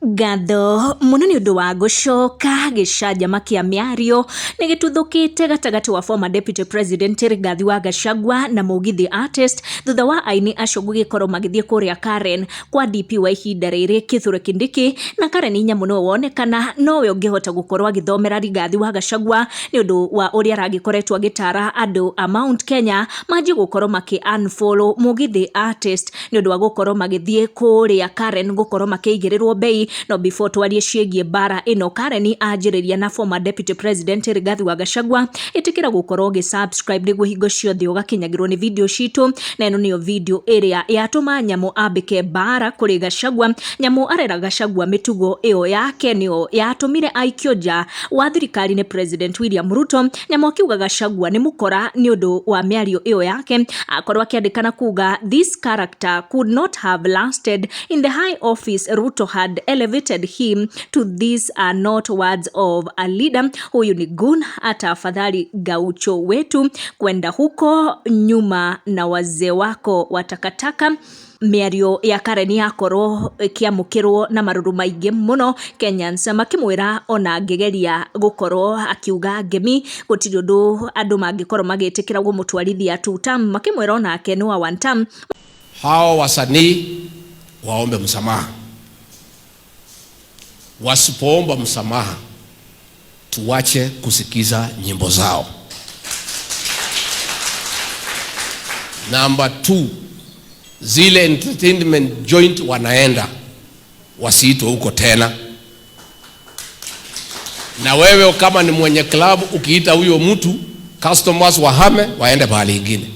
Gatho muno ni undu wa gucoka gicajama kia miario ni gituthukite gatagati wa former deputy president Rigathi wa Gachagua na Mugithi artist thutha wa aini acio gugikorwo magithie kuria Karen kwa DP wa ihinda riri Kithure Kindiki na Karen Nyamu no wonekana nowe ungihota gukorwo agithomera Rigathi wa Gachagua ni undu wa uria aragikoretwo agitara andu a Mount Kenya maji gukorwo maki unfollow Mugithi artist ni undu wa gukorwo magithie kuria Karen gukorwo makiigirirwo bei no before twarie ciegie bara ino Karen ajiriria na former deputy president Rigathi wa Gachagua itikira gukorwo subscribe niguo hingo ciothe ugakinyagirwo ni video citu na ino niyo video area yatuma Nyamu ambike bara kuri Gachagua. Nyamu arera Gachagua mitugo iyo yake niyo yatumire aikioja wa thirikari ni president William Ruto. Nyamu akiuga Gachagua ni mukora ni undu wa miario iyo yake akorwo akiandikana kuga this character could not have lasted in the high office Ruto had elevated him to. These are not words of a leader. Huyu ni gun, hata afadhali Gaucho wetu kwenda huko nyuma na wazee wako watakataka. Miario ya Karen yakorwo kiamukirwo na maruru maingi muno, Kenyans makimwira ona ngegeria gukorwo akiuga ngemi gutiri undu andu mangikorwo magitikira gumutwarithia two term, makimwira ona ake ni wa one term. Hao wasanii waombe msamaha. Wasipoomba msamaha tuwache kusikiza nyimbo zao. Number 2, zile entertainment joint wanaenda wasiitwe huko tena. Na wewe kama ni mwenye club ukiita huyo mtu, customers wahame waende pahali ingine.